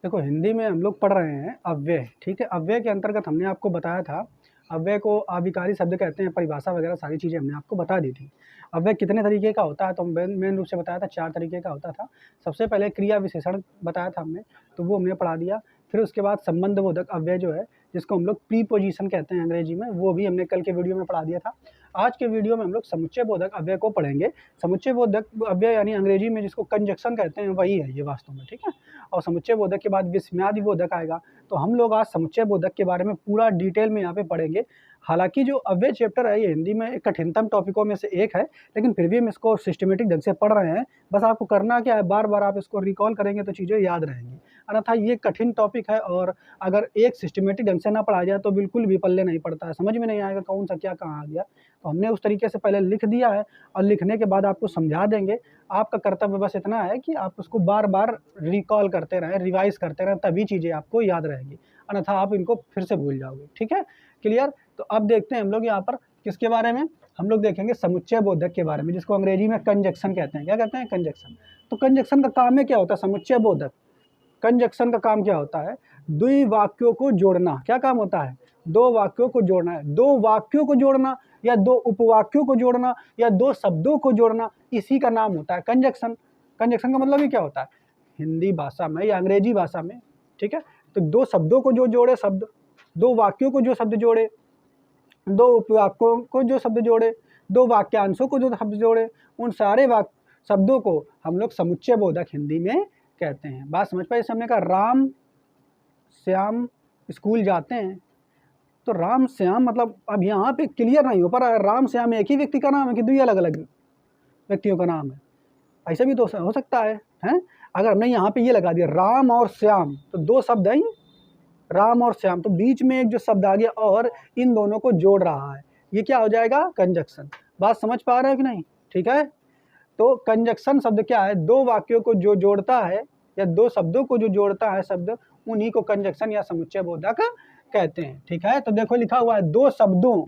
देखो, हिंदी में हम लोग पढ़ रहे हैं अव्यय, ठीक है। अव्यय के अंतर्गत हमने आपको बताया था, अव्यय को आविकारी शब्द कहते हैं, परिभाषा वगैरह सारी चीज़ें हमने आपको बता दी थी। अव्यय कितने तरीके का होता है तो मेन रूप से बताया था, 4 तरीके का होता था। सबसे पहले क्रिया विशेषण बताया था हमने, तो वो हमने पढ़ा दिया। फिर उसके बाद संबंध बोधक अव्यय जो है, जिसको हम लोग प्रीपोजिशन कहते हैं अंग्रेजी में, वो भी हमने कल के वीडियो में पढ़ा दिया था। आज के वीडियो में हम लोग समुच्चय बोधक अव्यय को पढ़ेंगे। समुच्चय बोधक अव्यय यानी अंग्रेजी में जिसको कंजक्शन कहते हैं, वही है ये वास्तव में, ठीक है। और समुच्चय बोधक के बाद विस्मयादि बोधक आएगा। तो हम लोग आज समुच्चय बोधक के बारे में पूरा डिटेल में यहाँ पे पढ़ेंगे। हालांकि जो अव्यय चैप्टर है, ये हिंदी में एक कठिनतम टॉपिकों में से एक है, लेकिन फिर भी हम इसको सिस्टमेटिक ढंग से पढ़ रहे हैं। बस आपको करना क्या है, बार बार आप इसको रिकॉल करेंगे तो चीज़ें याद रहेंगी। अन्यथा ये कठिन टॉपिक है, और अगर एक सिस्टमेटिक ढंग से ना पढ़ाया जाए तो बिल्कुल भी पल्ले नहीं पड़ता है, समझ में नहीं आएगा कौन सा क्या कहाँ आ गया। तो हमने उस तरीके से पहले लिख दिया है, और लिखने के बाद आपको समझा देंगे। आपका कर्तव्य बस इतना है कि आप उसको बार बार रिकॉल करते रहें, रिवाइज करते रहें, तभी चीज़ें आपको याद रहेंगी, अन्यथा आप इनको फिर से भूल जाओगे, ठीक है। क्लियर। तो अब देखते हैं हम लोग यहाँ पर किसके बारे में, हम लोग देखेंगे समुच्चय बोधक के बारे में, जिसको अंग्रेजी में कंजक्शन कहते हैं। क्या कहते हैं? कंजक्शन। तो कंजक्शन का काम में क्या होता है? समुच्चय बोधक कंजक्शन का काम क्या होता है? द्वि वाक्यों को जोड़ना। क्या काम होता है? दो वाक्यों को जोड़ना है। दो वाक्यों को जोड़ना, या दो उपवाक्यों को जोड़ना, या दो शब्दों को जोड़ना, इसी का नाम होता है कंजक्शन। कंजक्शन का मतलब ही क्या होता है हिंदी भाषा में या अंग्रेजी भाषा में, ठीक है। तो दो शब्दों को जो जोड़े शब्द, दो वाक्यों को जो शब्द जोड़े, दो उपवाक्यों को जो शब्द जोड़े, दो वाक्यांशों को जो शब्द जोड़े, उन सारे शब्दों को हम लोग समुच्चय बोधक हिंदी में कहते हैं। बात समझ पाए? हमने कहा राम श्याम स्कूल जाते हैं, तो राम श्याम मतलब अब यहाँ पे क्लियर नहीं हो पा रहा है, राम श्याम एक ही व्यक्ति का नाम है कि दो अलग अलग व्यक्तियों का नाम है? ऐसा भी तो हो सकता है, हैं? अगर हमने यहाँ पे ये लगा दिया राम और श्याम, तो दो शब्द हैं, राम और श्याम, तो बीच में एक जो शब्द आ गया और इन दोनों को जोड़ रहा है, ये क्या हो जाएगा? कंजक्शन। बात समझ पा रहे हो कि नहीं? ठीक है। तो कंजक्शन शब्द क्या है? दो वाक्यों को जो जोड़ता है, या दो शब्दों को जो जोड़ता है शब्द, उन्हीं को कंजक्शन या समुच्चय बोधक कहते हैं, ठीक है। तो देखो लिखा हुआ है, दो शब्दों,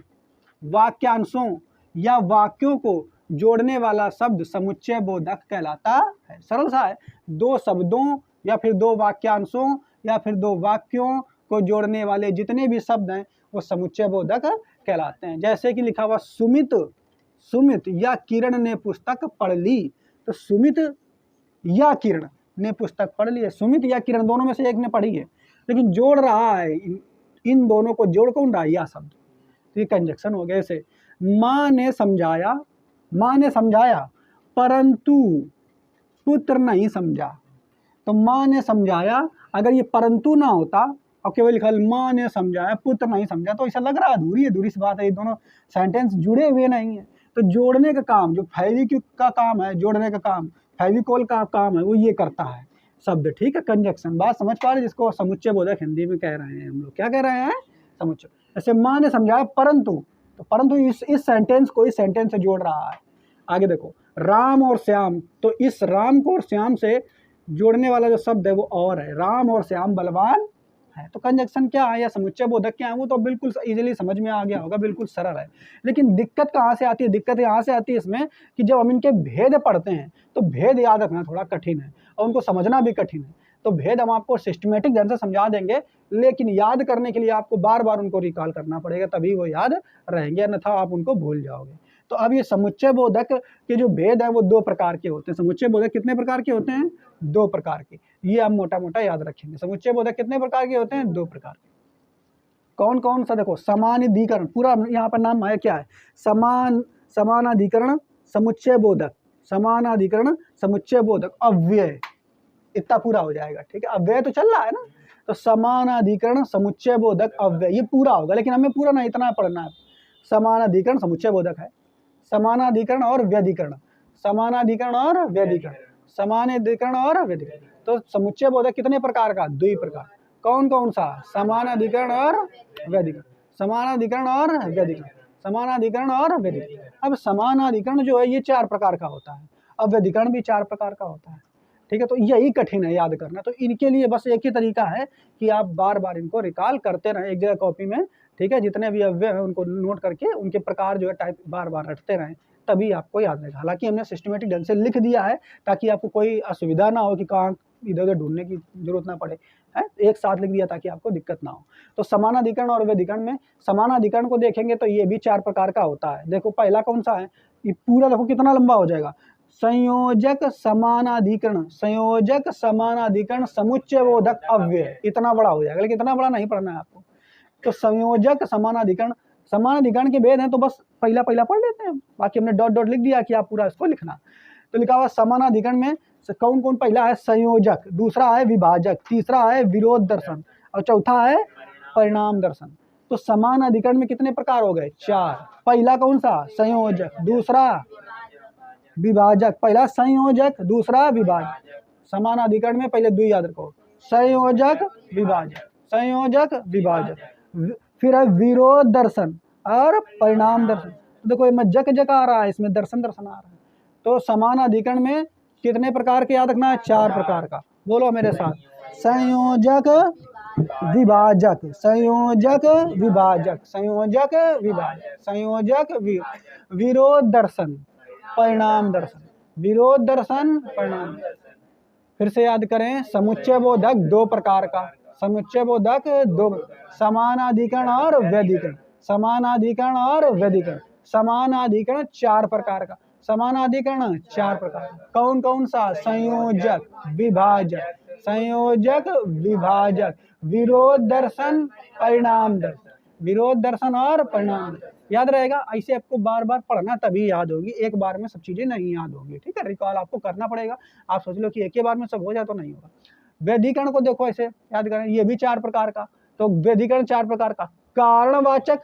वाक्यांशों या वाक्यों को जोड़ने वाला शब्द समुच्चय बोधक कहलाता है। सरल सा है। दो शब्दों या फिर दो वाक्यांशों या फिर दो वाक्यों को जोड़ने वाले जितने भी शब्द हैं वो समुच्चय बोधक कहलाते हैं। जैसे कि लिखा हुआ सुमित या किरण ने पुस्तक पढ़ ली, तो सुमित या किरण ने पुस्तक पढ़ ली है। सुमित या किरण दोनों में से एक ने पढ़ी है, लेकिन जोड़ रहा है, इन दोनों को जोड़ कौन रहा है? या शब्द। तो ये कंजक्शन हो गया। जैसे माँ ने समझाया परंतु पुत्र नहीं समझा। तो माँ ने समझाया, अगर ये परंतु ना होता और केवल लिखा माँ ने समझाया पुत्र नहीं समझा, तो ऐसा लग रहा है अधूरी सी बात है, ये दोनों सेंटेंस जुड़े हुए नहीं है। तो जोड़ने का काम, जो फेविक्विक का काम है, जोड़ने का काम, फेविकोल का काम है, वो ये करता है शब्द, ठीक है। कंजक्शन। बात समझ पा रहे? जिसको समुच्चय बोधक हिंदी में कह रहे हैं हम लोग। क्या कह रहे हैं? समुच्चय। जैसे माँ ने समझाया परंतु, तो परंतु इस सेंटेंस को इस सेंटेंस से जोड़ रहा है। आगे देखो, राम और श्याम, तो इस राम को और श्याम से जोड़ने वाला जो शब्द है वो और है, राम और श्याम बलवान है। तो कंजक्शन क्या है या समुच्चय बोधक क्या है, वो तो बिल्कुल इजीली समझ में आ गया होगा, बिल्कुल सरल है। लेकिन दिक्कत कहाँ से आती है? दिक्कत यहाँ से आती है इसमें कि जब हम इनके भेद पढ़ते हैं तो भेद याद रखना थोड़ा कठिन है, और उनको समझना भी कठिन है। तो भेद हम आपको सिस्टमेटिक ढंग से समझा देंगे, लेकिन याद करने के लिए आपको बार बार उनको रिकॉल करना पड़ेगा, तभी वो याद रहेंगे, अन्यथा आप उनको भूल जाओगे। तो अब ये समुच्चय बोधक के जो भेद है वो दो प्रकार के होते हैं। समुच्चय बोधक कितने प्रकार के होते हैं? दो प्रकार के। ये हम मोटा मोटा याद रखेंगे। समुच्चय बोधक कितने प्रकार के होते हैं? दो प्रकार के। कौन कौन सा? देखो, समानाधिकरण, पूरा यहाँ पर नाम है क्या है? समानाधिकरण समुच्चय बोधक, समानाधिकरण समुच्चय बोधक अव्यय, इतना पूरा हो जाएगा, ठीक है। अव्यय तो चल रहा है ना, तो समानाधिकरण समुच्चय बोधक अव्यय, ये पूरा होगा, लेकिन हमें पूरा नहीं इतना पढ़ना है। समानाधिकरण समुच्चय बोधक है, समानाधिकरण और व्यधिकरण, समानाधिकरण और व्यधिकरण, समानाधिकरण और व्यधिकरण। तो समुच्चय बोधक कितने प्रकार का? दो प्रकार। कौन कौन सा? समानाधिकरण और व्यधिकरण, समानाधिकरण और व्यधिकरण, समानाधिकरण और व्यधिकरण। अब समानाधिकरण जो है ये 4 प्रकार का होता है, अब व्यधिकरण भी 4 प्रकार का होता है, ठीक है। तो यही कठिन है याद करना। तो इनके लिए बस एक ही तरीका है कि आप बार बार इनको रिकॉल करते रहें एक जगह कॉपी में, ठीक है। जितने भी अव्यय हैं उनको नोट करके उनके प्रकार जो है टाइप बार बार रटते रहें, तभी आपको याद रहेगा। हालांकि हमने सिस्टमेटिक ढंग से लिख दिया है ताकि आपको कोई असुविधा ना हो कि कहाँ इधर उधर ढूंढने की जरूरत ना पड़े, है, एक साथ लिख दिया ताकि आपको दिक्कत ना हो। तो समानाधिकरण और व्यधिकरण में समानाधिकरण को देखेंगे तो ये भी 4 प्रकार का होता है। देखो पहला कौन सा है, ये पूरा देखो कितना लंबा हो जाएगा, संयोजक समानाधिकरण, संयोजक समानाधिकरण समुच्चयबोधक अव्यय, इतना बड़ा हो जाएगा, लेकिन इतना बड़ा नहीं पढ़ना है आपको। तो संयोजक समानाधिकरण, समानाधिकरण के भेद हैं तो बस पहला पहला पढ़ लेते हैं, बाकी हमने डॉट डॉट लिख दिया कि आप पूरा इसको लिखना। तो लिखा हुआ समानाधिकरण में कौन कौन, पहला है संयोजक, दूसरा है विभाजक, तीसरा है विरोध दर्शन और चौथा है परिणाम दर्शन। तो समानाधिकरण में कितने प्रकार हो गए, 4। पहला कौन सा, संयोजक, दूसरा विभाजक, पहला संयोजक दूसरा विभाजक। समानाधिकरण में पहले 2 याद रखो, संयोजक विभाजक, संयोजक विभाजक, फिर है विरोध दर्शन और परिणाम दर्शन। देखो ये जक जक आ रहा है, इसमें दर्शन दर्शन आ रहा है। तो समानाधिकरण में कितने प्रकार के याद रखना है, 4 प्रकार का, बोलो मेरे साथ, संयोजक विभाजक, संयोजक विभाजक, संयोजक विभाजक, संयोजक विरोध दर्शन, परिणाम दर्शन, विरोध दर्शन, परिणाम। फिर से याद करें, समुच्चय बोधक 2 प्रकार का, समुच्चय बोधक 2, समानाधिकरण और व्यधिकरण, समानाधिकरण और व्यधिकरण, समानाधिकरण 4 प्रकार का, समानाधिकरण 4 प्रकार का, कौन कौन सा, संयोजक विभाजक, संयोजक विभाजक, विरोध दर्शन, परिणाम दर्शन, विरोध दर्शन और परिणाम। याद रहेगा, ऐसे आपको बार बार पढ़ना तभी याद होगी, एक बार में सब चीजें नहीं याद होगी, ठीक है, रिकॉल आपको करना पड़ेगा। आप सोच लो कि एक ही बार में सब हो जाए तो नहीं होगा। व्यधिकरण को देखो ऐसे याद करें, ये भी 4 प्रकार का। तो व्यधिकरण 4 प्रकार का, कारणवाचक,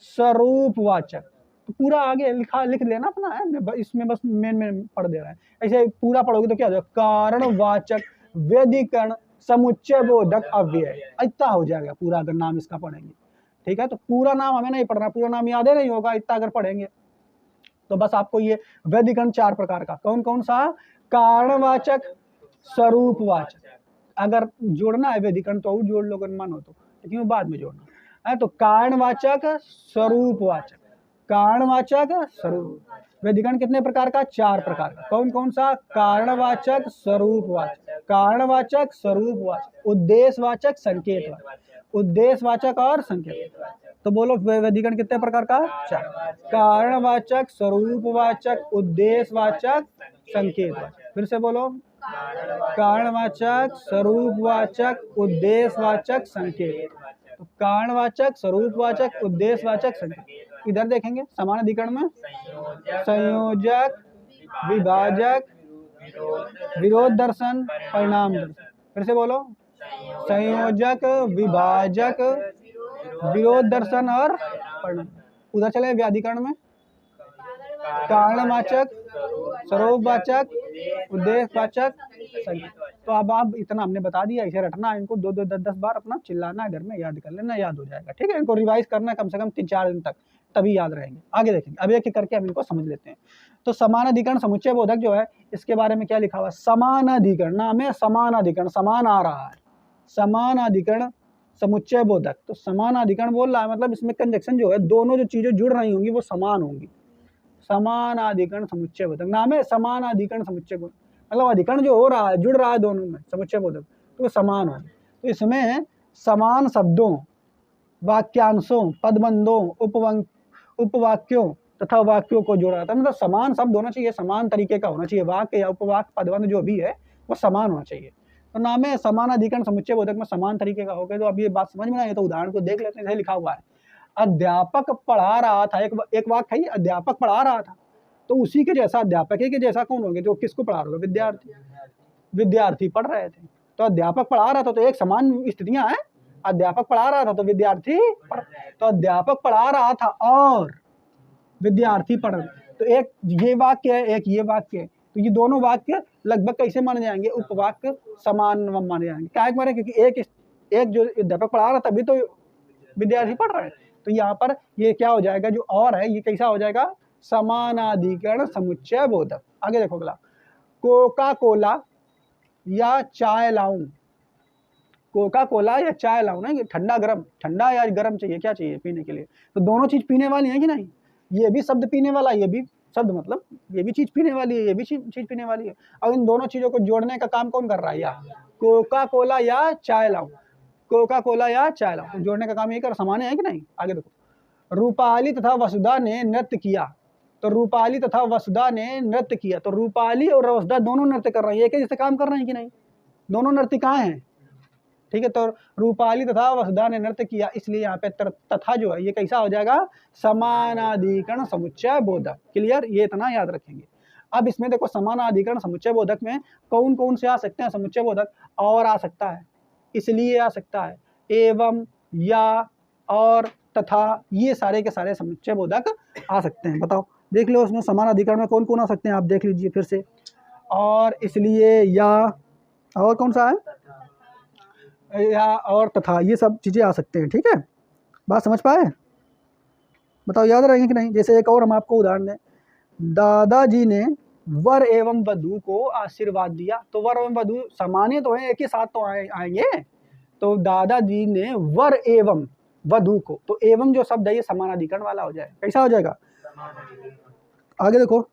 स्वरूपवाचक, तो पूरा आगे लिख लेना अपना है, इसमें बस मेन पढ़ दे रहा है। ऐसे पूरा पढ़ोगे तो क्या हो जाएगा, कारणवाचक, व्यधिकरण, समुच्चय बोधक अव्यय, इतना हो जाएगा पूरा अगर नाम इसका पढ़ेंगे, ठीक है। तो पूरा नाम हमें नहीं पढ़ना, पूरा नाम याद नहीं होगा, इतना अगर पढ़ेंगे तो बस आपको ये व्यधिकरण 4 प्रकार का, कौन कौन सा, कारणवाचक, स्वरूपवाचक, अगर जोड़ना है व्यधिकरण तो जोड़ लो अगर मन हो तो, लेकिन बाद में जोड़ना है। तो कारणवाचक, स्वरूपवाचक, कारणवाचक, स्वरूप। व्यधिकरण कितने प्रकार का, 4 प्रकार का, कौन कौन सा, कारणवाचक, स्वरूपवाचक, कारणवाचक, स्वरूपवाचक, उद्देश्यवाचक, संकेतवाचक, उद्देश्यवाचक और संकेत। तो बोलो व्यधिकरण कितने प्रकार का, 4, कारणवाचक, स्वरूपवाचक, उद्देश्यवाचक, संकेतवाचक। फिर से बोलो, कारणवाचक, स्वरूपवाचक, उद्देश्यवाचक, संकेत। तो कारणवाचक, स्वरूपवाचक, उद्देश्यवाचक, संकेत। इधर देखेंगे समानाधिकरण में संयोजक, विभाजक, विरोध दर्शन, परिणाम दर्शन। फिर से बोलो, संयोजक, विभाजक, विरोध दर्शन और परिणाम। उधर चले व्याधिकरण में कारणवाचक, स्वरूपवाचक, उद्देश्यवाचक, संकेत। तो अब आप इतना हमने बता दिया, इसे रटना, इनको 2-2, 10-10 बार अपना चिल्लाना, घर में याद कर लेना, याद हो जाएगा, ठीक है। इनको रिवाइज करना कम से कम 3-4 दिन तक, तभी याद रहेंगे। आगे देखेंगे, अब एक एक करके हम इनको समझ लेते हैं। तो समानाधिकरण समुच्चय बोधक जो है, इसके बारे में क्या लिखा हुआ है, समानाधिकरण, नाम है समानाधिकरण, समान आ रहा है, समानाधिकरण समुच्चय बोधक। तो समानाधिकरण बोल रहा है मतलब इसमें कंजक्शन जो है, दोनों जो चीजें जुड़ रही होंगी वो समान होंगी, समानाधिकरण समुच्चय बोधक, नाम है समानाधिकरण समुच्चय बोधक। मतलब अधिकरण जो हो रहा है, जुड़ रहा है दोनों में, समुच्चय बोधक, तो वो समान हो। तो इसमें समान शब्दों, वाक्यांशों, पदबंधों, उपवाक्यों तथा वाक्यों को जोड़ा जाता है। मतलब समान शब्द होना चाहिए, समान तरीके का होना चाहिए, वाक्य या उपवाक्य, पदबंध जो भी है वो समान होना चाहिए। तो नाम है समानाधिकरण समुच्चय बोधक में समान तरीके का हो गया। तो अब ये बात समझ में आई, तो उदाहरण को देख लेते हैं। लिखा हुआ है, अध्यापक पढ़ा रहा था, एक वाक्य है, अध्यापक पढ़ा रहा था, तो उसी के जैसा अध्यापक है, के जैसा कौन होंगे, जो किसको पढ़ा रहा होगा, विद्यार्थी, विद्यार्थी पढ़ रहे थे। तो अध्यापक पढ़ा रहा था, तो एक समान स्थितियां हैं, अध्यापक पढ़ा रहा था तो विद्यार्थी तो अध्यापक पढ़ा रहा था और विद्यार्थी पढ़ रहे। तो एक ये वाक्य है, एक ये वाक्य है, तो ये दोनों वाक्य लगभग कैसे माने जाएंगे, उपवाक्य समान माने जाएंगे। क्या माने, क्योंकि एक जो अध्यापक पढ़ा रहा तभी तो विद्यार्थी पढ़ रहे हैं। तो यहाँ पर ये क्या हो जाएगा, जो और है ये कैसा हो जाएगा, समानाधिकरण समुच्चय बोधक। आगे देखो अगला, कोका कोला या चाय लाऊं, कोका कोला या चाय लाऊं ना, ठंडा गरम, ठंडा या गरम चाहिए, क्या चाहिए पीने के लिए, तो दोनों चीज पीने वाली है कि नहीं, ये भी शब्द पीने वाला, ये भी शब्द मतलब ये भी चीज़ पीने वाली है, ये भी चीज़ पीने वाली है। अब इन दोनों चीज़ों को जोड़ने का काम कौन कर रहा है? या कोका कोला या चाय लाओ, कोका कोला या चाय लाओ, तो जोड़ने का काम ये कर, समान है कि नहीं? आगे देखो, रूपाली तथा वसुधा ने नृत्य किया, तो रूपाली तथा वसुधा ने नृत्य किया, तो रूपाली और वसुधा दोनों नृत्य कर रही है, एक ही जैसे काम कर रहे हैं कि नहीं? दोनों नर्तिकाएं हैं, ठीक है। तो रूपाली तथा वसुधा ने नृत्य किया, इसलिए यहाँ पे तथा जो है ये कैसा हो जाएगा? समानाधिकरण समुच्चय बोधक। क्लियर? ये इतना याद रखेंगे। अब इसमें देखो समानाधिकरण समुच्चय बोधक में कौन कौन से आ सकते हैं समुच्चय बोधक? और आ सकता है, इसलिए आ सकता है, एवं, या, और, तथा, ये सारे के सारे समुच्चय बोधक आ सकते हैं। बताओ, देख लो उसमें समानाधिकरण में कौन कौन आ सकते हैं, आप देख लीजिए फिर से। और, इसलिए, या, और कौन सा है? या, और, तथा, ये सब चीज़ें आ सकते हैं। ठीक है, बात समझ पाए? बताओ याद रहेंगे कि नहीं? जैसे एक और हम आपको उदाहरण दें, दादाजी ने वर एवं वधू को आशीर्वाद दिया, तो वर एवं वधू सामान्य तो है, एक ही साथ तो आएंगे। तो दादाजी ने वर एवं वधू को, तो एवं जो शब्द है ये समानाधिकरण वाला हो जाए। कैसा हो जाएगा? आगे देखो,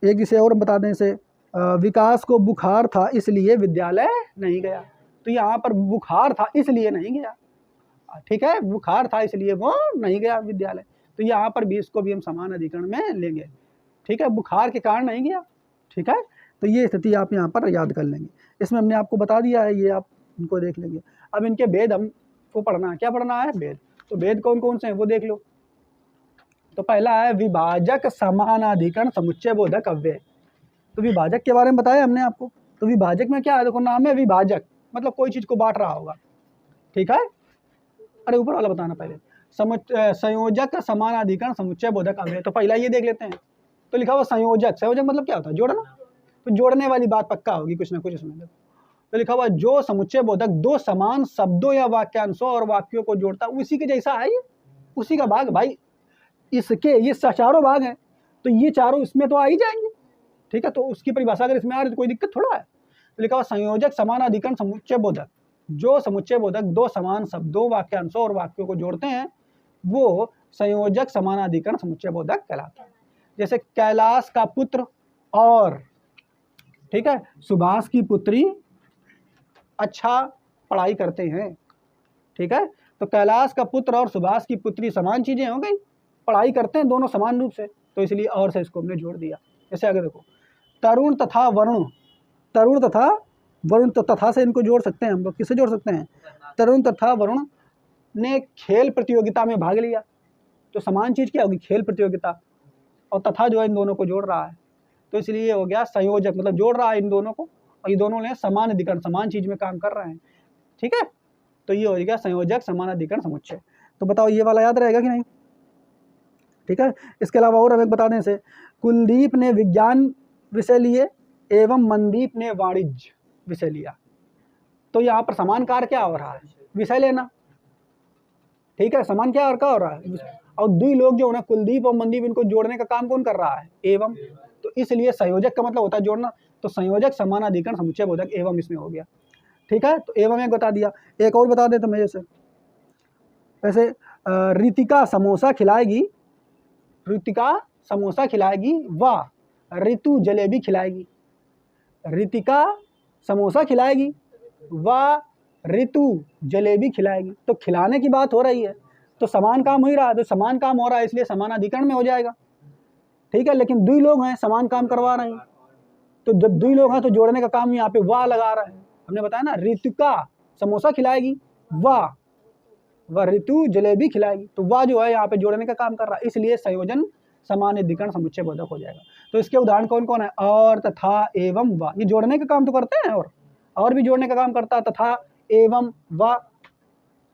एक जिसे और बता दें, से विकास को बुखार था इसलिए विद्यालय नहीं गया, तो यहाँ पर बुखार था इसलिए नहीं गया, ठीक है, बुखार था इसलिए वो नहीं गया विद्यालय, तो यहाँ पर भी इसको भी हम समान अधिकरण में लेंगे। ठीक है, बुखार के कारण नहीं गया। ठीक है, तो ये स्थिति आप यहाँ पर याद कर लेंगे। इसमें हमने आपको बता दिया है, ये आप इनको देख लेंगे। अब इनके भेद हमको पढ़ना है। क्या पढ़ना है? भेद। तो भेद कौन कौन से हैं वो देख लो। तो पहला है विभाजक समानाधिकरण समुच्चय बोधक अव्यय। तो विभाजक के बारे में बताया हमने आपको। तो विभाजक में क्या है? देखो, नाम है विभाजक, मतलब कोई चीज़ को बांट रहा होगा। ठीक है, अरे ऊपर वाला बताना पहले। संयोजक समानाधिकरण समुच्चय बोधक अव्यय। तो पहला ये देख लेते हैं। तो लिखा हुआ संयोजक, संयोजक मतलब क्या होता है? जोड़ना। तो जोड़ने वाली बात पक्का होगी कुछ ना कुछ इसमें। तो लिखा हुआ जो समुच्चय बोधक दो समान शब्दों या वाक्यांशों और वाक्यों को जोड़ता, उसी के जैसा है ये, उसी का भाग भाई। इसके ये चारों भाग हैं, तो ये चारों इसमें तो आ ही जाएंगे। ठीक है, तो उसकी परिभाषा अगर इसमें आ रही तो कोई दिक्कत थोड़ा है। तो लिखा हुआ संयोजक समानाधिकरण समुच्चय बोधक, जो समुच्चय बोधक दो समान शब्दों, वाक्यांशों और वाक्यों को जोड़ते हैं, वो संयोजक समानाधिकरण समुच्चय बोधक कहलाता है। जैसे कैलाश का पुत्र और, ठीक है, सुभाष की पुत्री अच्छा पढ़ाई करते हैं। ठीक है, तो कैलाश का पुत्र और सुभाष की पुत्री समान चीजें हो गई, पढ़ाई करते हैं दोनों समान रूप से, तो इसलिए और से इसको हमने जोड़ दिया। जैसे आगे देखो, तरुण तथा वरुण, तरुण तथा वरुण, तो तथा से इनको जोड़ सकते हैं हम लोग। किससे जोड़ सकते हैं? तरुण तथा वरुण ने खेल प्रतियोगिता में भाग लिया, तो समान चीज़ क्या होगी? खेल प्रतियोगिता। और तथा जो है इन दोनों को जोड़ रहा है, तो इसलिए ये हो गया संयोजक, मतलब जोड़ रहा है इन दोनों को, और ये दोनों ने समान अधिकरण, समान चीज़ में काम कर रहे हैं। ठीक है, तो ये हो गया संयोजक समानाधिकरण समुच्चय। तो बताओ ये वाला याद रहेगा कि नहीं? ठीक है, इसके अलावा और हमें बता दें, से कुलदीप ने विज्ञान विषय लिए एवं मनदीप ने वाणिज्य विषय लिया। तो यहाँ पर समान कार्य क्या हो रहा है? विषय लेना। ठीक है, समान क्या और क्या हो रहा है? और दुई लोग जो है ना, कुलदीप और मनदीप, इनको जोड़ने का काम कौन कर रहा है? एवं। तो इसलिए संयोजक का मतलब होता है जोड़ना, तो संयोजक समानाधिकरण समुच्चय बोधक एवं इसमें हो गया। ठीक है, तो एवं एक बता दिया। एक और बता दे तो मैं, जैसे रितिका समोसा खिलाएगी, रितिका समोसा खिलाएगी व ऋतु जलेबी खिलाएगी। रितिका समोसा खिलाएगी व ऋतु जलेबी खिलाएगी, तो खिलाने की बात हो रही है, तो समान काम हो ही रहा है, तो समान काम हो रहा है इसलिए समानाधिकरण में हो जाएगा। ठीक है, लेकिन दुई लोग हैं, समान काम करवा रहे हैं, तो जब दुई लोग हैं तो जोड़ने का काम यहाँ पे वाह लगा रहे हैं। हमने बताया ना, रितिका समोसा खिलाएगी व ऋतु जलेबी खिलाएगी, तो वाह जो है यहाँ पे जोड़ने का काम कर रहा है, इसलिए संयोजन समानाधिकरण समुच्चय बोधक हो जाएगा। तो इसके उदाहरण कौन कौन है? और, तथा, एवं, व, ये जोड़ने का काम तो करते हैं, और भी जोड़ने का काम करता है। तथा, एवं, व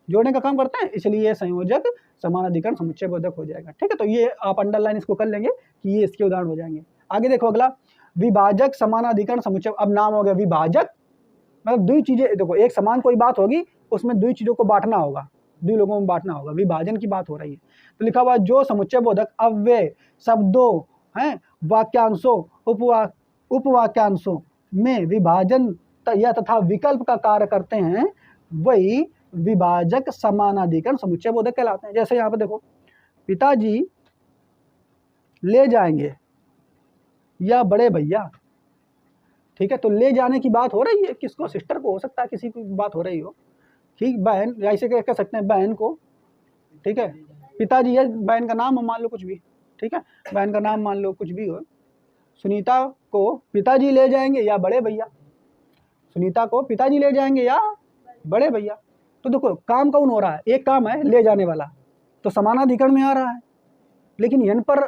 जोड़ने का काम करते हैं, इसलिए संयोजक समानाधिकरण समुच्चय बोधक हो जाएगा। ठीक है, तो ये आप अंडरलाइन इसको कर लेंगे कि ये इसके उदाहरण हो जाएंगे। आगे देखो अगला, विभाजक समानाधिकरण समुच्चय। अब नाम हो गया विभाजक, मतलब दुई चीजें, देखो एक समान कोई बात होगी, उसमें दुई चीजों को बांटना होगा, दुई लोगों में बांटना होगा, विभाजन की बात हो रही है। तो लिखा हुआ जो समुच्चय बोधक अव्यय शब्दों हैं, वाक्यांशों, उपवाक्यांशों में विभाजन या तथा विकल्प का कार्य करते हैं, वही विभाजक समानाधिकरण समुच्चय बोधक कहलाते हैं। जैसे यहाँ पे देखो, पिताजी ले जाएंगे या बड़े भैया, ठीक है। तो ले जाने की बात हो रही है किसको, सिस्टर को, हो सकता है किसी की बात हो रही हो, ठीक, बहन, या इसे कह सकते हैं बहन को, ठीक है। पिताजी है, बहन का नाम मान लो कुछ भी, ठीक है, बहन का नाम मान लो कुछ भी हो। सुनीता को पिताजी ले जाएंगे या बड़े भैया, सुनीता को पिताजी ले जाएंगे या बड़े भैया। तो देखो काम कौन हो रहा है, एक काम है ले जाने वाला, तो समानाधिकरण में आ रहा है, लेकिन यहाँ पर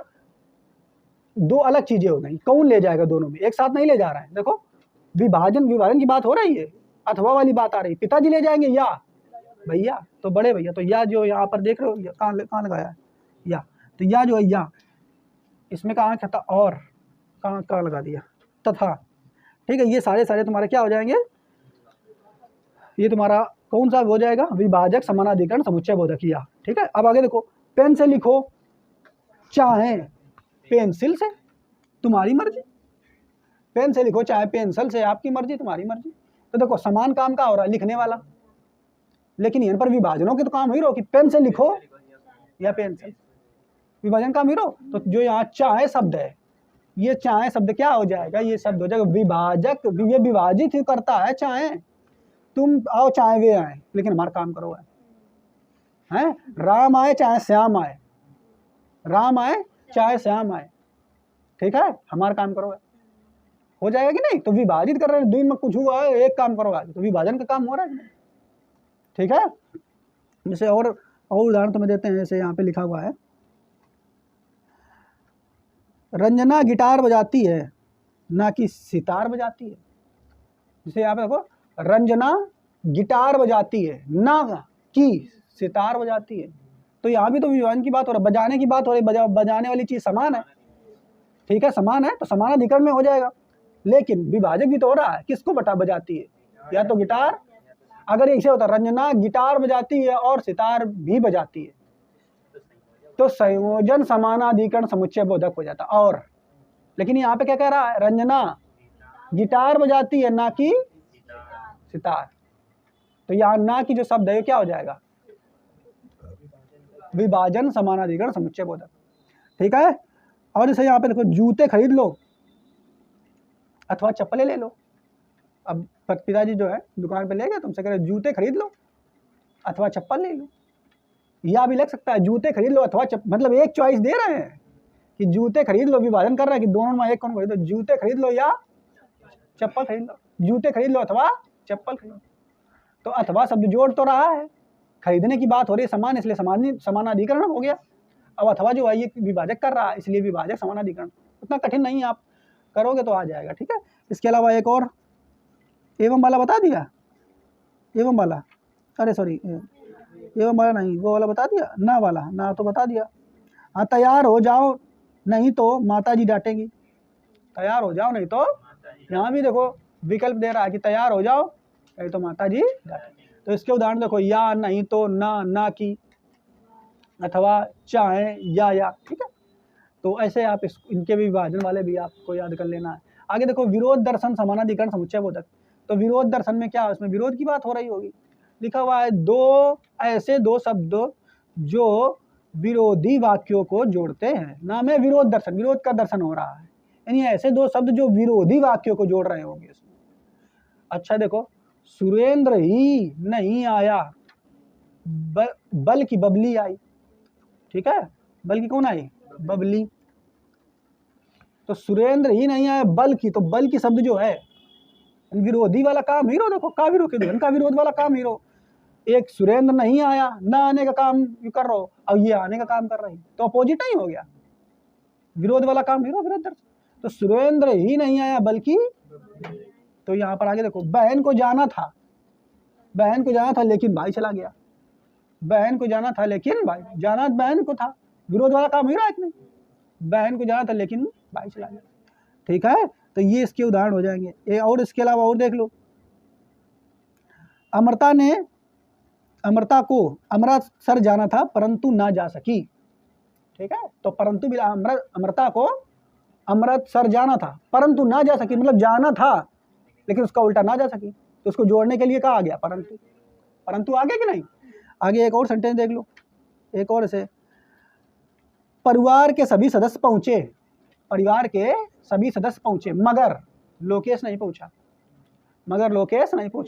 दो अलग चीजें हो गई, कौन ले जाएगा, दोनों में एक साथ नहीं ले जा रहा है। देखो विभाजन की बात हो रही है, अथवा वाली बात आ रही है, पिताजी ले जाएंगे या भैया, तो बड़े भैया। तो या जो यहाँ पर देख रहे हो कहाँ लगाया है या, तो या जो है या, इसमें कहाँ था और, कहाँ लगा दिया तथा, ठीक है। ये सारे तुम्हारे क्या हो जाएंगे, ये तुम्हारा कौन सा हो जाएगा, विभाजक समानाधिकरण समुच्चय बोधक या, ठीक है। अब आगे देखो, पेन से लिखो चाहे पेंसिल से, तुम्हारी मर्जी, पेन से लिखो चाहे पेंसिल से, आपकी मर्जी, तुम्हारी मर्जी। तो देखो समान काम का हो रहा है, लिखने वाला, लेकिन यहाँ पर विभाजनों के तो काम ही रहो कि पेन से लिखो या पेंसिल, विभाजन काम ही रहो। तो जो यहाँ चाहे शब्द है, ये चाहे शब्द क्या हो जाएगा, ये शब्द हो जाएगा विभाजक, ये विभाजित ही करता है, चाहे तुम आओ चाहे वे आए, लेकिन हमारा काम करो है, राम आए चाहे श्याम आए, राम आए चाहे श्याम आए, ठीक है, हमारा काम करो, हो जाएगा कि नहीं। तो विभाजित कर रहे हैं, दिन में कुछ हुआ है, एक काम करो आज, तो विभाजन का काम हो रहा है, ठीक है। जैसे और उदाहरण तुम्हें देते हैं, जैसे यहाँ पे लिखा हुआ है, रंजना गिटार बजाती है ना कि सितार बजाती है। जैसे यहाँ पे देखो, रंजना गिटार बजाती है ना कि सितार बजाती है, तो यहाँ भी तो विभाजन की बात हो रही है, बजाने की बात हो रही है, बजाने वाली चीज समान है, ठीक है, समान है, तो समानाधिकरण में हो जाएगा। लेकिन विभाजक भी तो हो रहा है, किसको बजाती है, या तो गिटार, अगर ऐसे होता रंजना गिटार बजाती है और सितार भी बजाती है, तो संयोजन समानाधिकरण समुच्चय बोधक हो जाता। और लेकिन यहाँ पे क्या कह रहा है, रंजना गिटार बजाती है ना कि सितार, तो यहाँ ना की जो शब्द है क्या हो जाएगा, विभाजन समानाधिकरण समुच्चय बोधक, ठीक है। और जैसे यहाँ पे देखो, जूते खरीद लो अथवा चप्पलें ले लो। अब पिताजी जो है दुकान पे ले गए, तुमसे कह रहे जूते खरीद लो अथवा चप्पल ले लो, या भी लग सकता है जूते खरीद लो अथवा मतलब एक चॉइस दे रहे हैं कि जूते खरीद लो, विभाजन कर रहा है कि दोनों में एक कौन खरीदो, जूते खरीद लो या चप्पल खरीद लो, जूते खरीद लो अथवा चप्पल खरीद लो। तो अथवा शब्द जोड़ तो रहा है, खरीदने की बात हो रही है समान, इसलिए समानाधिकरण हो गया। अब अथवा जो है ये विभाजक कर रहा है, इसलिए विभाजक समानाधिकरण, उतना कठिन नहीं है, आप करोगे तो आ जाएगा, ठीक है। इसके अलावा एक और एवं वाला बता दिया, एवं वाला, अरे सॉरी एवं वाला नहीं, वो वाला बता दिया, ना वाला, ना तो बता दिया। हाँ, तैयार हो जाओ नहीं तो माताजी डांटेंगी, तैयार हो जाओ नहीं तो, यहाँ भी देखो विकल्प दे रहा है कि तैयार हो जाओ नहीं तो माताजी डांटेंगी। तो इसके उदाहरण देखो, या नहीं तो, ना की, अथवा चाहे या, ठीक है। तो ऐसे आप इनके भी विभाजन वाले भी आपको याद कर लेना है। आगे देखो, विरोध दर्शन समानाधिकरण समुच्चय बोधक। तो विरोध दर्शन में क्या है, उसमें विरोध की बात हो रही होगी, लिखा हुआ है दो शब्द जो विरोधी वाक्यों को जोड़ते हैं, नाम है विरोध दर्शन, विरोध का दर्शन हो रहा है, यानी ऐसे दो शब्द जो विरोधी वाक्यों को जोड़ रहे होंगे इसमें। अच्छा देखो, सुरेंद्र ही नहीं आया बल्कि बबली आई, ठीक है, बल्कि कौन आई, बबली। तो सुरेंद्र ही नहीं आया बल्कि, तो बल्कि शब्द जो है विरोधी वाला काम हीरो, देखो का विरोध का विरोध वाला काम हीरो, एक सुरेंद्र नहीं आया, ना आने का काम कर रहा हो, और ये आने का काम कर रही, तो अपोजिट नहीं हो गया, विरोध वाला काम हीरो, विरोध दर्शन। तो सुरेंद्र ही नहीं आया बल्कि, तो यहाँ पर आगे देखो, बहन को जाना था लेकिन भाई चला गया, बहन को जाना था लेकिन भाई, जाना बहन को था, विरोध वाला काम हीरो एक नहीं, बहन को जाना था लेकिन भाई चला गया, ठीक है। तो ये इसके उदाहरण हो जाएंगे। और इसके अलावा और देख लो, अमृता को अमृतसर जाना था परंतु ना जा सकी, ठीक है। तो परंतु भी, अमृता को अमृतसर जाना था परंतु ना जा सकी, मतलब जाना था लेकिन उसका उल्टा ना जा सकी, तो उसको जोड़ने के लिए कहा आ गया परंतु आगे कि नहीं। आगे एक और सेंटेंस देख लो, एक और ऐसे, परिवार के सभी सदस्य पहुंचे, परिवार के सभी सदस्य पहुंचे मगर लोकेश नहीं पहुंचा,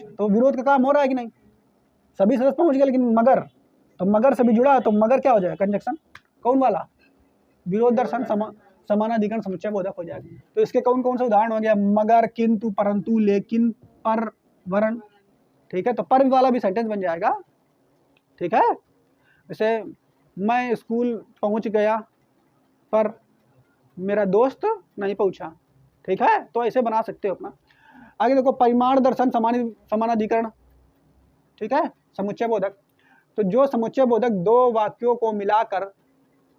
तो विरोध का काम हो रहा है कि नहीं? सभी सदस्य पहुंच गए लेकिन मगर, तो मगर से भी जुड़ा है, तो मगर क्या हो जाएगा? कंजक्शन कौन वाला? विरोध दर्शन समानाधिकरण समुच्चय बोधक हो जाएगा। तो इसके कौन कौन से उदाहरण हो गया? मगर, किंतु, परंतु, लेकिन, पर, वरन। ठीक है, तो पर वाला भी सेंटेंस बन जाएगा। ठीक है, जैसे मैं स्कूल पहुंच गया पर मेरा दोस्त नहीं पहुंचा। ठीक है, तो ऐसे बना सकते हो अपना। आगे देखो, परिमाण दर्शन समानाधिकरण। ठीक है, समुच्चय बोधक। तो जो समुच्चय बोधक दो वाक्यों को मिलाकर,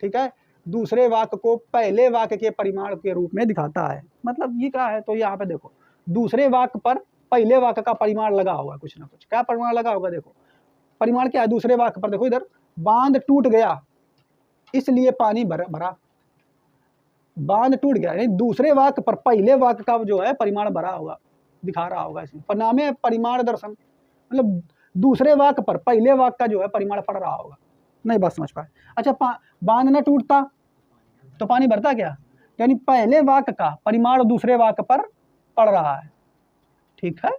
ठीक है, दूसरे वाक्य को पहले वाक्य के परिमाण के रूप में दिखाता है। मतलब ये क्या है? तो यहाँ पे देखो, दूसरे वाक्य पर पहले वाक्य का परिमाण लगा होगा, कुछ ना कुछ। क्या परिमाण लगा होगा? देखो परिमाण क्या है दूसरे वाक्य पर। देखो इधर, बांध टूट गया इसलिए पानी भरा। बांध टूट गया, यानी दूसरे वाक्य पर पहले वाक्य का जो है परिमाण भरा होगा, दिखा रहा होगा। इसमें परिणामे परिमाण दर्शन, मतलब दूसरे वाक्य पर पहले वाक्य का जो है परिमाण पड़ रहा होगा। नहीं बात समझ पाए? अच्छा, बांध न टूटता तो पानी भरता क्या? यानी पहले वाक्य का परिमाण दूसरे वाक्य पर पड़ रहा है। ठीक है,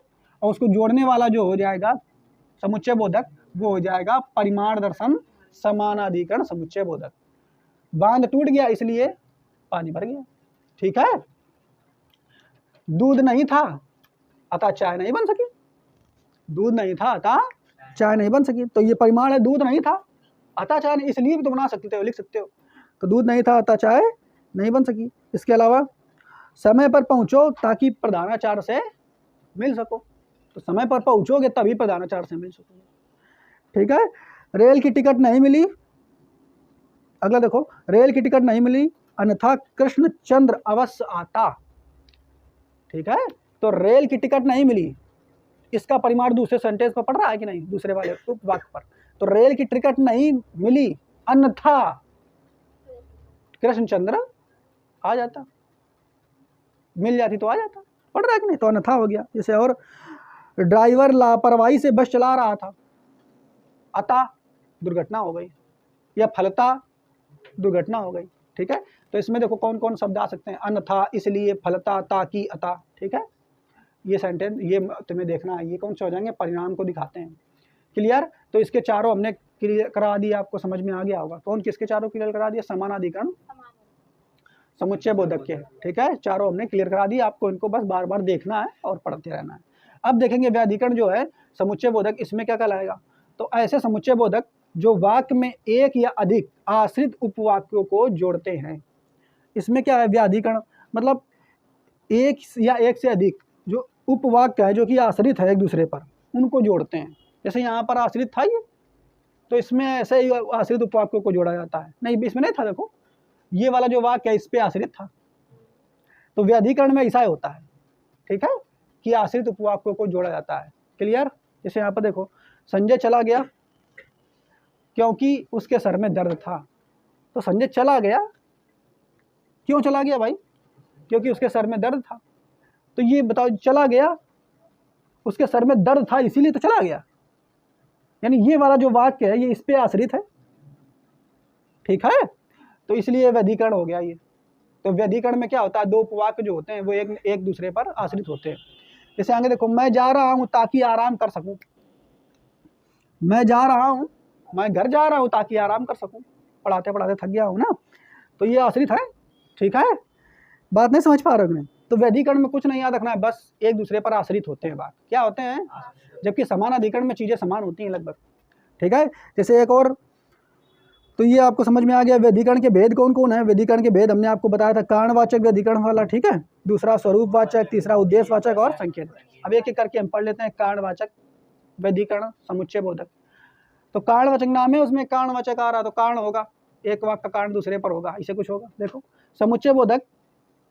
और उसको जोड़ने वाला जो हो जाएगा समुच्चय बोधक, वो हो जाएगा परिमाण दर्शन समानाधिकरण समुच्चय बोधक। बांध टूट गया इसलिए पानी भर गया। ठीक है, दूध नहीं था अतः चाय नहीं बन सकी। दूध नहीं था अतः चाय नहीं बन सकी, तो ये परिमाण है, दूध नहीं था अतः चाय नहीं, इसलिए भी तो बना सकते हो, लिख सकते हो। तो दूध नहीं था अतः चाय नहीं बन सकी। इसके अलावा समय पर पहुंचो ताकि प्रधानाचार्य से मिल सको, तो समय पर पहुंचोगे तभी प्रधानाचार्य से मिल सकोगे। ठीक है, रेल की टिकट नहीं मिली। अगला देखो, रेल की टिकट नहीं मिली अन्यथा कृष्णचंद्र अवश्य आता। ठीक है, तो रेल की टिकट नहीं मिली, इसका परिमाण दूसरे सेंटेंस पर पड़ रहा है कि नहीं? दूसरे वाले वाक्य पर। तो रेल की टिकट नहीं मिली अन्यथा कृष्णचंद्र आ जाता, मिल जाती तो आ जाता, पड़ रहा है कि नहीं? तो अन्यथा हो गया। जैसे और ड्राइवर लापरवाही से बस चला रहा था अतः दुर्घटना हो गई, या फलता दुर्घटना हो गई। ठीक है, तो इसमें देखो कौन कौन शब्द आ सकते हैं? अन्यथा, इसलिए, फलता, ताकि, अतः। ठीक है, ये सेंटेंस ये तुम्हें देखना है, ये कौन से हो जाएंगे? परिणाम को दिखाते हैं। क्लियर? तो इसके चारों हमने क्लियर करा दिया, आपको समझ में आ गया होगा। कौन किसके चारों क्लियर करा दिया? समानाधिकरण समुच्चय बोधक के। ठीक है, चारों हमने क्लियर करा दिया, आपको इनको बस बार बार देखना है और पढ़ते रहना है। अब देखेंगे व्याधिकरण जो है समुच्चय बोधक, इसमें क्या कहलाएगा? तो ऐसे समुच्चय बोधक जो वाक्य में एक या अधिक आश्रित उपवाक्यों को जोड़ते हैं। इसमें क्या है व्याधिकरण? मतलब एक या एक से अधिक जो उपवाक्य है जो कि आश्रित है एक दूसरे पर, उनको जोड़ते हैं। जैसे यहाँ पर आश्रित था ये, तो इसमें ऐसे ही आश्रित उपवाक्यों को जोड़ा जाता है। नहीं, इसमें नहीं था, देखो ये वाला जो वाक्य है इस पे आश्रित था, तो व्याधिकरण में ऐसा ही होता है। ठीक है, कि आश्रित उपवाक्यों को जोड़ा जाता है। क्लियर? जैसे यहाँ पर देखो, संजय चला गया क्योंकि उसके सर में दर्द था। तो संजय चला गया, क्यों चला गया भाई? क्योंकि उसके सर में दर्द था। तो ये बताओ, चला गया, उसके सर में दर्द था इसीलिए तो चला गया, यानी ये वाला जो वाक्य है ये इस पे आश्रित है। ठीक है, तो इसलिए व्याधिकरण हो गया ये। तो व्याधिकरण में क्या होता है? दो उपवाक्य जो होते हैं वो एक दूसरे पर आश्रित होते हैं। जैसे आगे देखो, मैं जा रहा हूं ताकि आराम कर सकूं। मैं जा रहा हूं, मैं घर जा रहा हूं ताकि आराम कर सकूं, पढ़ाते पढ़ाते थक गया हूं ना, तो ये आश्रित है। ठीक है, बात नहीं समझ पा रहे हो? तो व्याधिकरण में कुछ नहीं याद रखना है, बस एक दूसरे पर आश्रित होते हैं। बात क्या होते हैं? जबकि समानाधिकरण में चीजें समान होती हैं लगभग। ठीक है, जैसे एक और, तो ये आपको समझ में आ गया व्याधिकरण के भेद कौन कौन है। व्याधिकरण के भेद हमने आपको बताया था, कारणवाचक व्याधिकरण वाला, ठीक है, दूसरा स्वरूपवाचक, तीसरा उद्देश्यवाचक और संकेत। अब एक एक करके हम पढ़ लेते हैं। कारणवाचक व्याधिकरण समुच्चय बोधक। तो कारणवाचक नाम है, उसमें कारणवाचक आ रहा, तो कारण होगा, एक वाक्य का कारण दूसरे पर होगा, इसे कुछ होगा। देखो, समुच्चय बोधक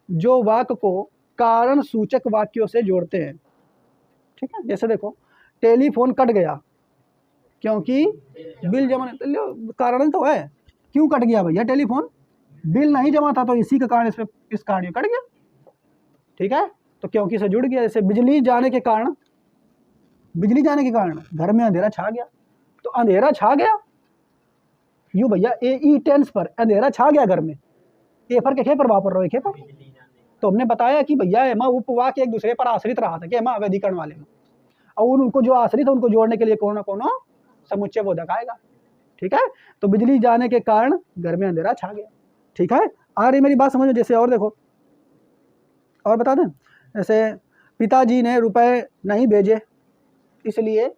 जो वाक्य को कारण सूचक वाक्यों से जोड़ते हैं। ठीक है, जैसे देखो, टेलीफोन कट गया क्योंकि बिल जमा, कारण तो है, क्यों कट गया भैया? टेलीफोन बिल नहीं जमा था, तो इसी का कारण इस कारण कट गया। ठीक है, तो क्योंकि से जुड़ गया। जैसे बिजली जाने के कारण घर में अंधेरा छा गया, तो अंधेरा छा गया, यूं भैया ए ई टेंस पर अंधेरा छा गया घर में, ए पर के खे पर वापर रहो, खे पर तो हमने बताया कि भैया एमा उपवाक्य एक दूसरे पर आश्रित रहा था कि एमा अवैधिकरण वाले में, और उनको जो आश्रित है उनको जोड़ने के लिए कौन ना कौन समुच्चय बोधक आएगा। ठीक है, तो बिजली जाने के कारण घर में अंधेरा छा गया। ठीक है, आ रही मेरी बात समझ में? जैसे और देखो, और बता दें, जैसे पिताजी ने रुपए नहीं भेजे इसलिए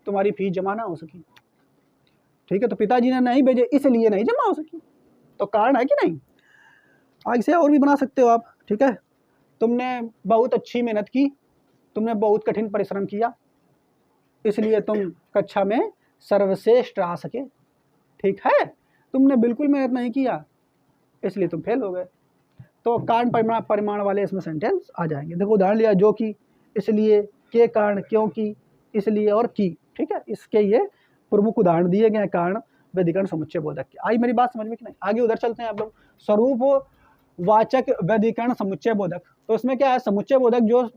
तुम्हारी फीस जमा ना हो सकी। ठीक है, तो पिताजी ने नहीं भेजे इसलिए नहीं जमा हो सकी, तो कारण है कि नहीं। आगे से और भी बना सकते हो आप। ठीक है, तुमने बहुत अच्छी मेहनत की, तुमने बहुत कठिन परिश्रम किया, इसलिए तुम कक्षा में सर्वश्रेष्ठ आ सके। ठीक है, तुमने बिल्कुल मेहनत नहीं किया इसलिए तुम फेल हो गए। तो कारण परिमाण वाले इसमें सेंटेंस आ जाएंगे। देखो उदाहरण लिया, जो कि, इसलिए, के कारण, क्योंकि, इसलिए और की। ठीक है, इसके ये प्रमुख उदाहरण दिए गए हैं कारण व्यधिकरण समुच्चय बोधक के। आई मेरी बात समझ में कि नहीं? आगे उधर चलते हैं आप लोग। स्वरूप वाचक व्यधिकरण समुच्चय बोधक। तो इसमें क्या है, समुच्चय बोधक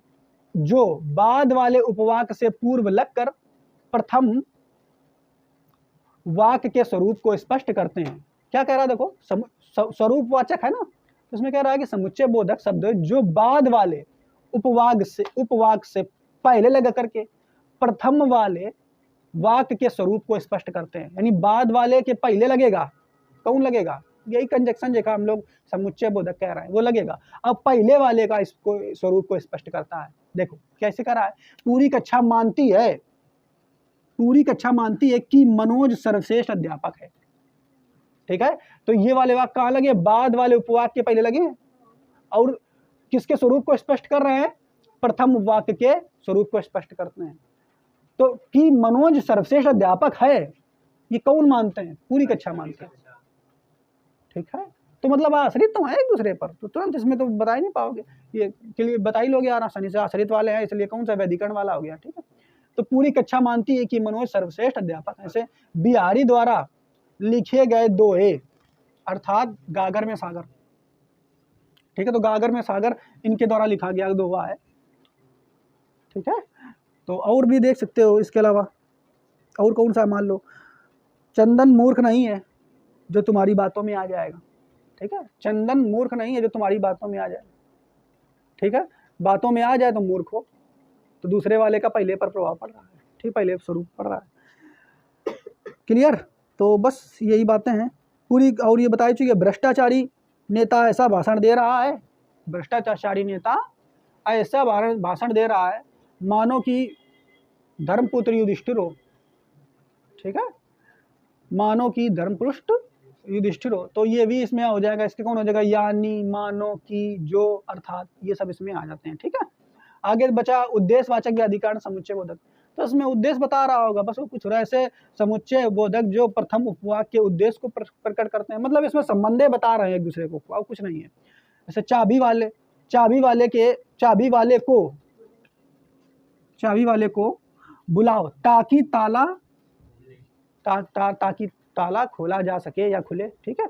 जो बाद वाले उपवाक से पूर्व लगकर प्रथम वाक्य के स्वरूप को स्पष्ट करते हैं। क्या कह रहा है देखो, स्वरूप वाचक है ना, तो इसमें कह रहा है कि समुच्चय बोधक शब्द जो बाद वाले उपवाक से पहले लगा करके प्रथम वाले वाक्य के स्वरूप को स्पष्ट करते हैं। यानी बाद वाले के पहले लगेगा, कौन लगेगा, यही कंजक्शन देखा हम लोग समुच्चय बोधक कह रहे हैं, वो लगेगा। अब पहले वाले का इसको स्वरूप को स्पष्ट करता है। देखो कैसे कर रहा है, पूरी कक्षा मानती है कि मनोज सर्वश्रेष्ठ अध्यापक है। ठीक है, तो ये वाले वाक्य कहाँ लगे, बाद वाले उपवाक के पहले लगे, और किसके स्वरूप को स्पष्ट कर रहे हैं, प्रथम वाक्य के स्वरूप को स्पष्ट करते हैं। तो कि मनोज सर्वश्रेष्ठ अध्यापक है, ये कौन मानते हैं, पूरी कक्षा मानते हैं। ठीक है, तो मतलब आश्रित तो है एक दूसरे पर, तो तुरंत इसमें तो बता ही नहीं पाओगे, ये के लिए बता ही लोगे यार आसानी से, आश्रित वाले हैं इसलिए कौन सा व्यधिकरण वाला हो गया। ठीक है, तो पूरी कक्षा मानती है कि मनोज सर्वश्रेष्ठ अध्यापक है। ऐसे बिहारी द्वारा लिखे गए दोहे, अर्थात गागर में सागर। ठीक है, तो गागर में सागर इनके द्वारा लिखा गया दोहा है। ठीक है, तो और भी देख सकते हो। इसके अलावा और कौन सा, मान लो चंदन मूर्ख नहीं है जो तुम्हारी बातों में आ जाएगा। ठीक है, चंदन मूर्ख नहीं है जो तुम्हारी बातों में आ जाए। ठीक है, बातों में आ जाए तो मूर्ख हो, तो दूसरे वाले का पहले पर प्रभाव पड़ रहा है। ठीक, पहले स्वरूप पड़ रहा है। क्लियर, तो बस यही बातें हैं पूरी। और ये बताई चुकी है, भ्रष्टाचारी नेता ऐसा भाषण दे रहा है, भ्रष्टाचारी नेता ऐसा भाषण दे रहा है मानो कि धर्मपुत्र युधिष्ठिर हो। ठीक है, मानो कि धर्मपुरुष युधिष्ठिर हो, तो ये भी इसमें हो जाएगा। इसके कौन हो जाएगा, यानी, मानो कि, जो, अर्थात, ये सब इसमें आ जाते हैं। ठीक है, आगे बचा उद्देश्यवाचक व्यधिकरण समुच्चय बोधक। तो इसमें उद्देश्य बता रहा होगा, बस वो कुछ ऐसे समुच्चय बोधक जो प्रथम उपवाक के उद्देश्य को प्रकट करते हैं। मतलब इसमें संबंधे बता रहे हैं एक दूसरे को, और कुछ नहीं है। जैसे चाबी वाले को बुलाओ ताकि ताला खोला जा सके या खुले। ठीक है,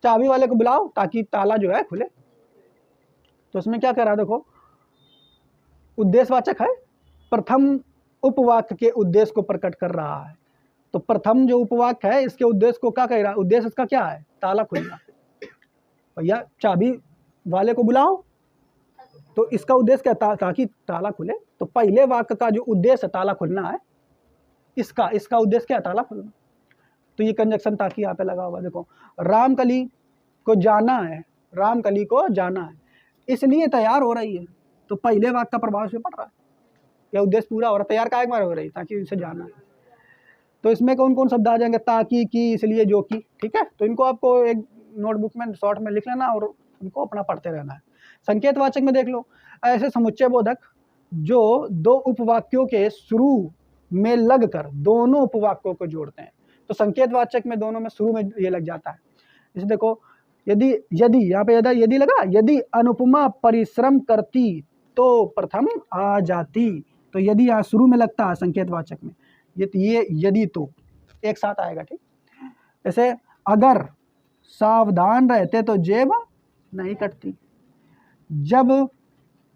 चाबी वाले को बुलाओ ताकि ताला जो है खुले। तो इसमें क्या कह रहा है देखो, उद्देश्यवाचक है, प्रथम उपवाक्य के उद्देश्य को प्रकट कर रहा है। तो प्रथम जो उपवाक्य है इसके उद्देश्य को क्या कह रहा है, उद्देश्य इसका क्या है, ताला खुलना। भैया चाबी वाले को बुलाओ, तो इसका उद्देश्य क्या है, ताकि ताला खुले। तो पहले वाक्य का जो उद्देश्य ताला खुलना है, इसका उद्देश्य क्या है, ताला खुलना। तो ये कंजक्शन ताकि यहाँ पे लगा हुआ। देखो, रामकली को जाना है इसलिए तैयार हो रही है, तो पहले वाक्य का प्रभाव से पड़ रहा है, यह उद्देश्य पूरा हो रहा है, तैयार का एक बार हो रही ताकि इसे जाना है। तो इसमें कौन कौन शब्द आ जाएंगे, ताकि, की, इसलिए, जो कि। ठीक है, तो इनको आपको एक नोटबुक में शॉर्ट में लिख लेना और उनको अपना पढ़ते रहना है। संकेतवाचक में देख लो, ऐसे समुच्चय बोधक जो दो उपवाक्यों के शुरू में लगकर दोनों उपवाक्यों को जोड़ते हैं। तो संकेतवाचक में दोनों में शुरू में ये लग जाता है। जैसे देखो, यदि यहाँ पे यदि लगा, यदि अनुपमा परिश्रम करती तो प्रथम आ जाती। तो यदि यहाँ शुरू में लगता है संकेतवाचक में, ये यदि तो एक साथ आएगा। ठीक, जैसे अगर सावधान रहते तो जेब नहीं कटती, जब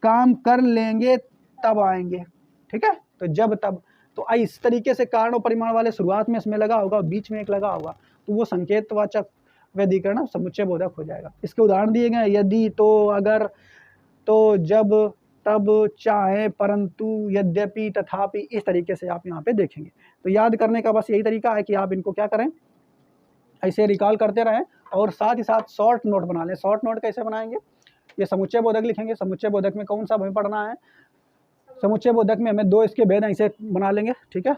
काम कर लेंगे तब आएंगे। ठीक है, तो जब तब, तो इस तरीके से कारण और परिमाण वाले शुरुआत में इसमें लगा होगा, बीच में एक लगा होगा, तो वो संकेतवाचक वैदिकरण समुच्चय बोधक हो जाएगा। इसके उदाहरण दिए गए यदि, तो, अगर, तो, जब, तब, चाहे, परंतु, यद्यपि, तथापि, इस तरीके से आप यहाँ पे देखेंगे। तो याद करने का बस यही तरीका है कि आप इनको क्या करें, ऐसे रिकॉल करते रहें और साथ ही साथ शॉर्ट नोट बना लें। शॉर्ट नोट कैसे बनाएंगे, ये समुच्चय बोधक लिखेंगे। समुच्चय बोधक में कौन सा हमें पढ़ना है, समुच्चय बोधक में हमें 2 इसके भेद ऐसे बना लेंगे, ठीक है,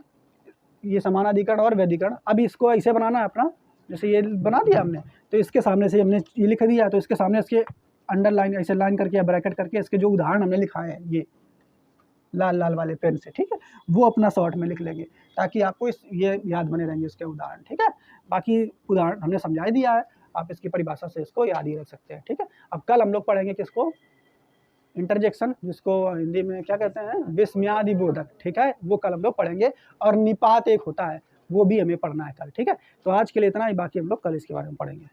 ये समानाधिकरण और वैधिकरण। अब इसको ऐसे बनाना है अपना, जैसे ये बना दिया हमने, तो इसके सामने से हमने ये लिख दिया, तो इसके सामने इसके अंडरलाइन ऐसे लाइन करके या ब्रैकेट करके इसके जो उदाहरण हमने लिखाए हैं ये लाल लाल वाले पेन से, ठीक है, वो अपना शॉर्ट में लिख लेंगे ताकि आपको ये याद बने रहेंगे इसके उदाहरण, ठीक है। बाकी उदाहरण हमने समझा ही दिया है, आप इसकी परिभाषा से इसको याद ही रख सकते हैं, ठीक है। अब कल हम लोग पढ़ेंगे किसको, इंटरजेक्शन, जिसको हिंदी में क्या कहते हैं, विस्मयादि बोधक, ठीक है, वो कल हम लोग पढ़ेंगे। और निपात एक होता है, वो भी हमें पढ़ना है कल, ठीक है। तो आज के लिए इतना ही, बाकी हम लोग कल इसके बारे में पढ़ेंगे।